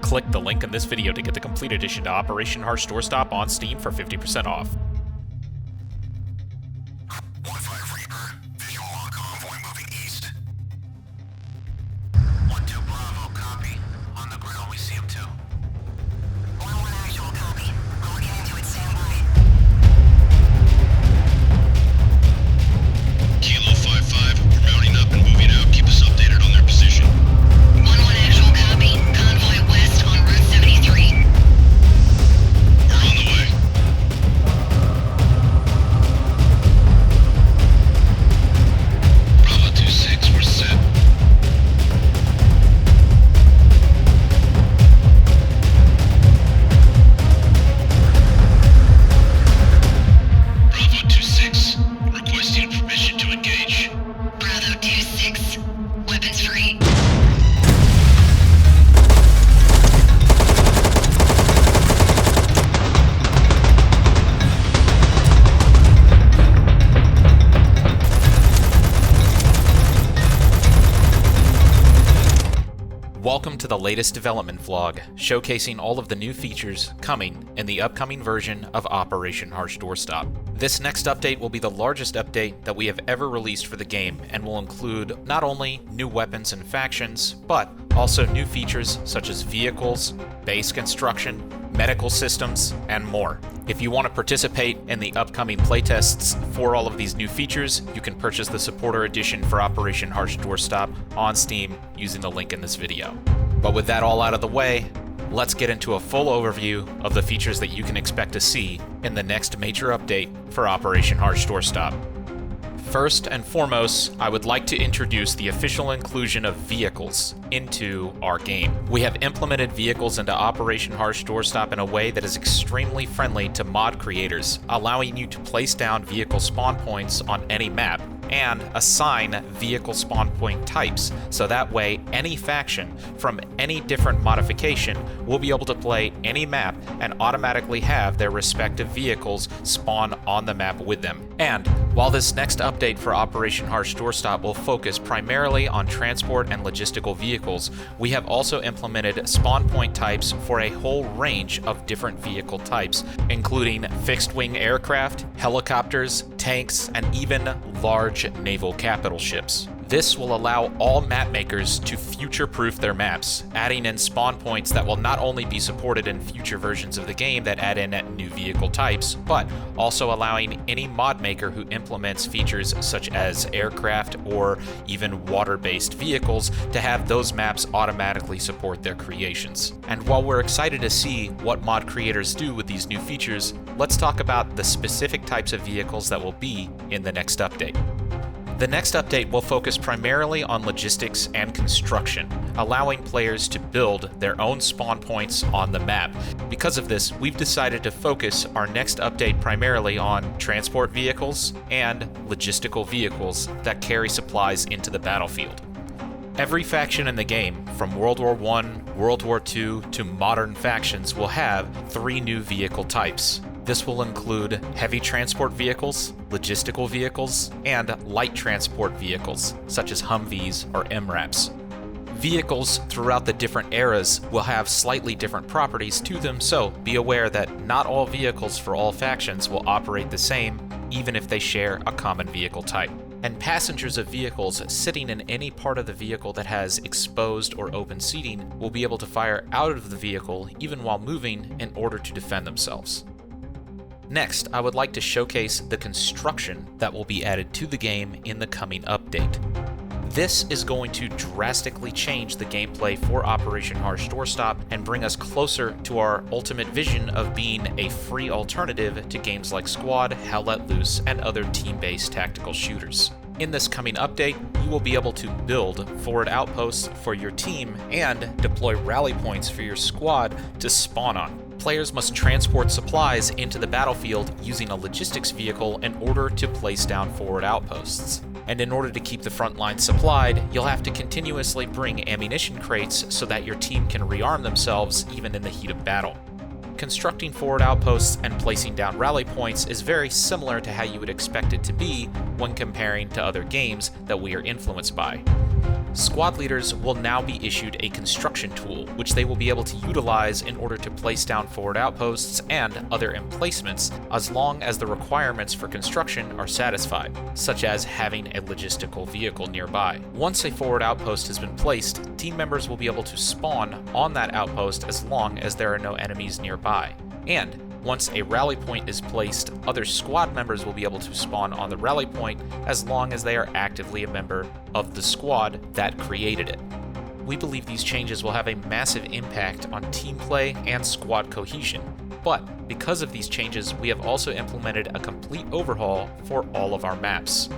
Click the link in this video to get the complete edition to Operation Harsh Doorstop on Steam for 50% off. Welcome to the latest development vlog, showcasing all of the new features coming in the upcoming version of Operation Harsh Doorstop. This next update will be the largest update that we have ever released for the game and will include not only new weapons and factions, but also new features such as vehicles, base construction, medical systems, and more. If you want to participate in the upcoming playtests for all of these new features, you can purchase the Supporter Edition for Operation Harsh Doorstop on Steam using the link in this video. But with that all out of the way, let's get into a full overview of the features that you can expect to see in the next major update for Operation Harsh Doorstop. First and foremost, I would like to introduce the official inclusion of vehicles into our game. We have implemented vehicles into Operation Harsh Doorstop in a way that is extremely friendly to mod creators, allowing you to place down vehicle spawn points on any map and assign vehicle spawn point types, so that way any faction from any different modification will be able to play any map and automatically have their respective vehicles spawn on the map with them. And while this next update for Operation Harsh Doorstop will focus primarily on transport and logistical vehicles, we have also implemented spawn point types for a whole range of different vehicle types, including fixed-wing aircraft, helicopters, tanks, and even large naval capital ships. This will allow all map makers to future-proof their maps, adding in spawn points that will not only be supported in future versions of the game that add in new vehicle types, but also allowing any mod maker who implements features such as aircraft or even water-based vehicles to have those maps automatically support their creations. And while we're excited to see what mod creators do with these new features, let's talk about the specific types of vehicles that will be in the next update. The next update will focus primarily on logistics and construction, allowing players to build their own spawn points on the map. Because of this, we've decided to focus our next update primarily on transport vehicles and logistical vehicles that carry supplies into the battlefield. Every faction in the game, from World War I, World War II, to modern factions, will have 3 new vehicle types. This will include heavy transport vehicles, logistical vehicles, and light transport vehicles, such as Humvees or MRAPs. Vehicles throughout the different eras will have slightly different properties to them, so be aware that not all vehicles for all factions will operate the same, even if they share a common vehicle type. And passengers of vehicles sitting in any part of the vehicle that has exposed or open seating will be able to fire out of the vehicle even while moving in order to defend themselves. Next, I would like to showcase the construction that will be added to the game in the coming update. This is going to drastically change the gameplay for Operation Harsh Doorstop and bring us closer to our ultimate vision of being a free alternative to games like Squad, Hell Let Loose, and other team-based tactical shooters. In this coming update, you will be able to build forward outposts for your team and deploy rally points for your squad to spawn on. Players must transport supplies into the battlefield using a logistics vehicle in order to place down forward outposts. And in order to keep the front line supplied, you'll have to continuously bring ammunition crates so that your team can rearm themselves even in the heat of battle. Constructing forward outposts and placing down rally points is very similar to how you would expect it to be when comparing to other games that we are influenced by. Squad leaders will now be issued a construction tool, which they will be able to utilize in order to place down forward outposts and other emplacements, as long as the requirements for construction are satisfied, such as having a logistical vehicle nearby. Once a forward outpost has been placed, team members will be able to spawn on that outpost as long as there are no enemies nearby. And once a rally point is placed, other squad members will be able to spawn on the rally point as long as they are actively a member of the squad that created it. We believe these changes will have a massive impact on team play and squad cohesion, but because of these changes, we have also implemented a complete overhaul for all of our maps.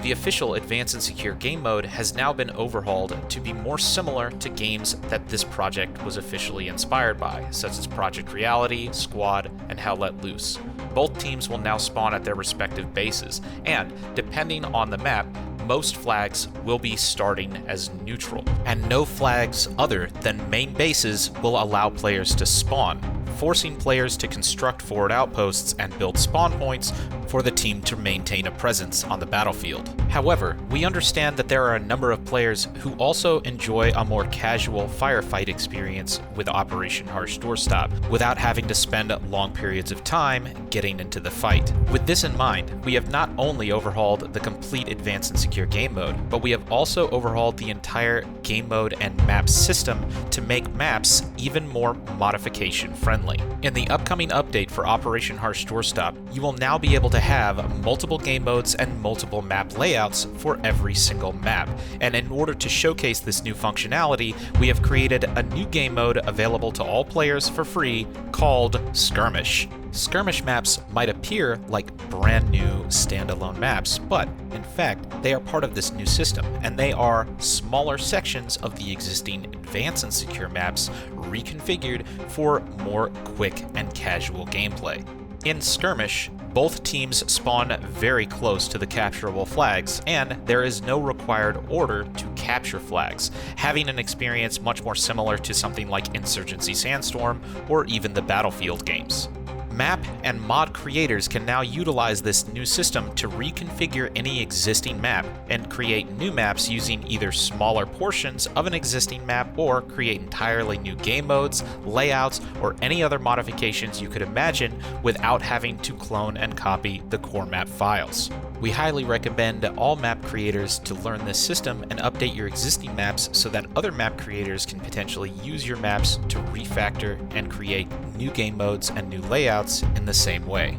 The official Advanced and Secure game mode has now been overhauled to be more similar to games that this project was officially inspired by, such as Project Reality, Squad, and Hell Let Loose. Both teams will now spawn at their respective bases, and depending on the map, most flags will be starting as neutral, and no flags other than main bases will allow players to spawn, forcing players to construct forward outposts and build spawn points for the team to maintain a presence on the battlefield. However, we understand that there are a number of players who also enjoy a more casual firefight experience with Operation Harsh Doorstop, without having to spend long periods of time getting into the fight. With this in mind, we have not only overhauled the complete Advanced and Secure game mode, but we have also overhauled the entire game mode and map system to make maps even more modification friendly. In the upcoming update for Operation Harsh Doorstop, you will now be able to have multiple game modes and multiple map layouts for every single map. And in order to showcase this new functionality, we have created a new game mode available to all players for free called Skirmish. Skirmish maps might appear like brand new standalone maps, but in fact, they are part of this new system, and they are smaller sections of the existing Advanced and Secure maps reconfigured for more quick and casual gameplay. In Skirmish, both teams spawn very close to the capturable flags, and there is no required order to capture flags, having an experience much more similar to something like Insurgency Sandstorm or even the Battlefield games. Map and mod creators can now utilize this new system to reconfigure any existing map and create new maps using either smaller portions of an existing map or create entirely new game modes, layouts, or any other modifications you could imagine without having to clone and copy the core map files. We highly recommend all map creators to learn this system and update your existing maps so that other map creators can potentially use your maps to refactor and create new game modes and new layouts in the same way.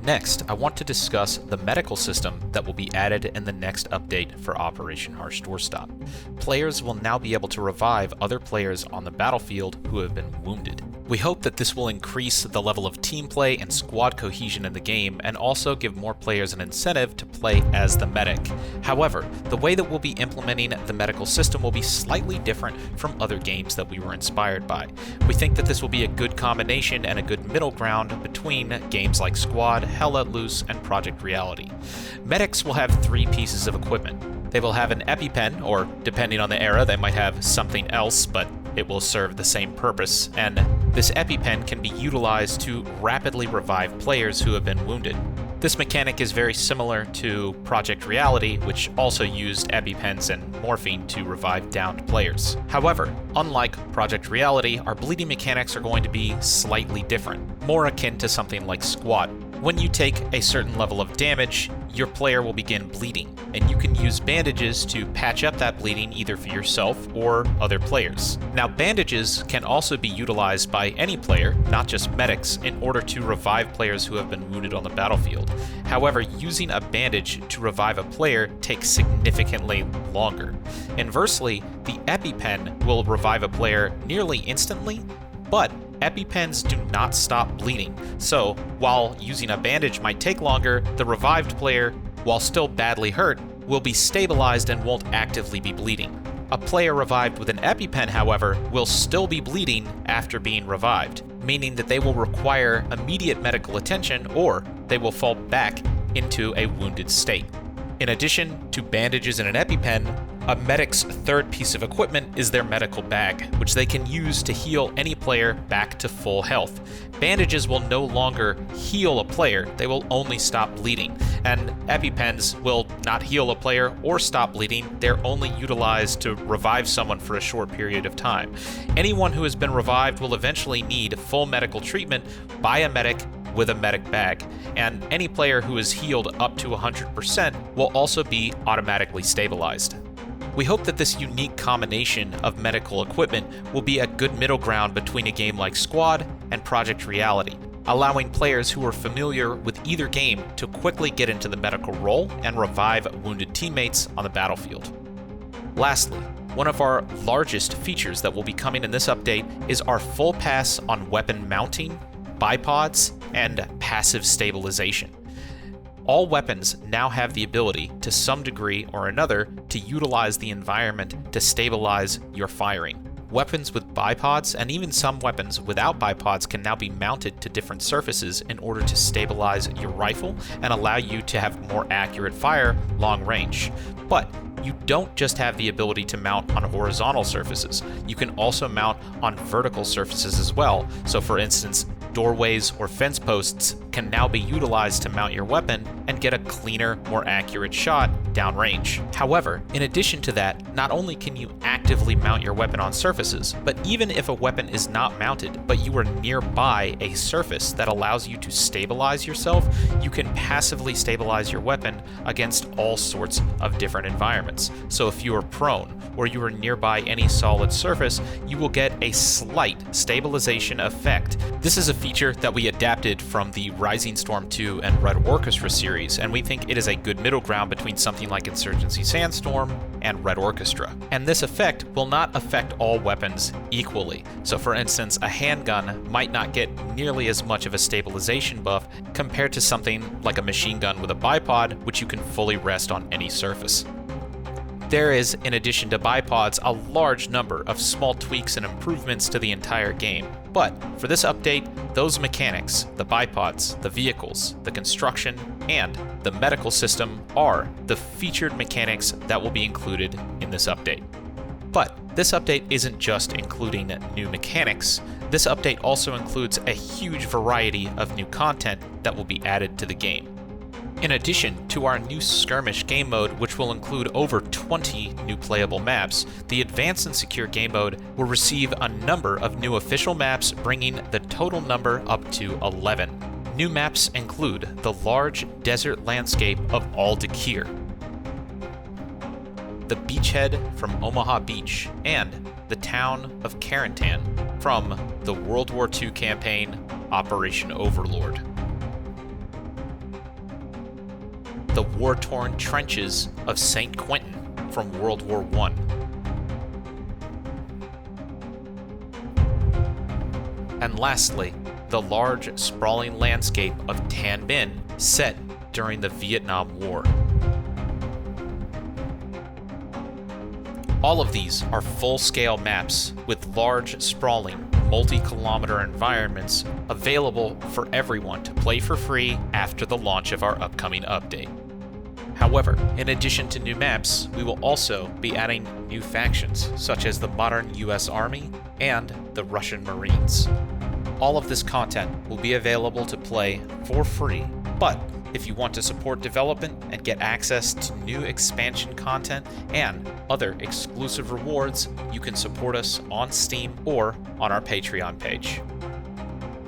Next, I want to discuss the medical system that will be added in the next update for Operation Harsh Doorstop. Players will now be able to revive other players on the battlefield who have been wounded. We hope that this will increase the level of team play and squad cohesion in the game, and also give more players an incentive to play as the medic. However, the way that we'll be implementing the medical system will be slightly different from other games that we were inspired by. We think that this will be a good combination and a good middle ground between games like Squad, Hell Let Loose, and Project Reality. Medics will have 3 pieces of equipment. They will have an EpiPen, or depending on the era, they might have something else, but it will serve the same purpose, and this EpiPen can be utilized to rapidly revive players who have been wounded. This mechanic is very similar to Project Reality, which also used EpiPens and morphine to revive downed players. However, unlike Project Reality, our bleeding mechanics are going to be slightly different, more akin to something like Squad. When you take a certain level of damage, your player will begin bleeding, and you can use bandages to patch up that bleeding either for yourself or other players. Now, bandages can also be utilized by any player, not just medics, in order to revive players who have been wounded on the battlefield. However, using a bandage to revive a player takes significantly longer. Inversely, the EpiPen will revive a player nearly instantly, but EpiPens do not stop bleeding, so while using a bandage might take longer, the revived player, while still badly hurt, will be stabilized and won't actively be bleeding. A player revived with an EpiPen, however, will still be bleeding after being revived, meaning that they will require immediate medical attention or they will fall back into a wounded state. In addition to bandages and an EpiPen, A medic's third piece of equipment is their medical bag, which they can use to heal any player back to full health. Bandages will no longer heal a player, they will only stop bleeding, and EpiPens will not heal a player or stop bleeding, they're only utilized to revive someone for a short period of time. Anyone who has been revived will eventually need full medical treatment by a medic with a medic bag, and any player who is healed up to 100% will also be automatically stabilized. We hope that this unique combination of medical equipment will be a good middle ground between a game like Squad and Project Reality, allowing players who are familiar with either game to quickly get into the medical role and revive wounded teammates on the battlefield. Lastly, one of our largest features that will be coming in this update is our full pass on weapon mounting, bipods, and passive stabilization. All weapons now have the ability, to some degree or another, to utilize the environment to stabilize your firing. Weapons with bipods, and even some weapons without bipods, can now be mounted to different surfaces in order to stabilize your rifle and allow you to have more accurate fire long range. But you don't just have the ability to mount on horizontal surfaces, you can also mount on vertical surfaces as well. So for instance, doorways or fence posts can now be utilized to mount your weapon and get a cleaner, more accurate shot downrange. However, in addition to that, not only can you actively mount your weapon on surfaces, but even if a weapon is not mounted, but you are nearby a surface that allows you to stabilize yourself, you can passively stabilize your weapon against all sorts of different environments. So if you are prone, or you are nearby any solid surface, you will get a slight stabilization effect. This is a feature that we adapted from the Rising Storm 2 and Red Orchestra series, and we think it is a good middle ground between something like Insurgency Sandstorm and Red Orchestra. And this effect will not affect all weapons equally. So for instance, a handgun might not get nearly as much of a stabilization buff compared to something like a machine gun with a bipod, which you can fully rest on any surface. There is, in addition to bipods, a large number of small tweaks and improvements to the entire game. But for this update, those mechanics, the bipods, the vehicles, the construction, and the medical system are the featured mechanics that will be included in this update. But this update isn't just including new mechanics. This update also includes a huge variety of new content that will be added to the game. In addition to our new Skirmish game mode, which will include over 20 new playable maps, the Advanced and Secure game mode will receive a number of new official maps, bringing the total number up to 11. New maps include the large desert landscape of Al-Dakir, the beachhead from Omaha Beach, and the town of Carentan from the World War II campaign Operation Overlord. The war-torn trenches of St. Quentin from World War I. And lastly, the large, sprawling landscape of Tan Binh set during the Vietnam War. All of these are full-scale maps with large, sprawling, multi-kilometer environments available for everyone to play for free after the launch of our upcoming update. However, in addition to new maps, we will also be adding new factions, such as the modern US Army and the Russian Marines. All of this content will be available to play for free, but if you want to support development and get access to new expansion content and other exclusive rewards, you can support us on Steam or on our Patreon page.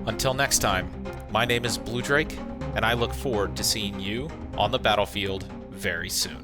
Until next time, my name is Blue Drake, and I look forward to seeing you on the battlefield very soon.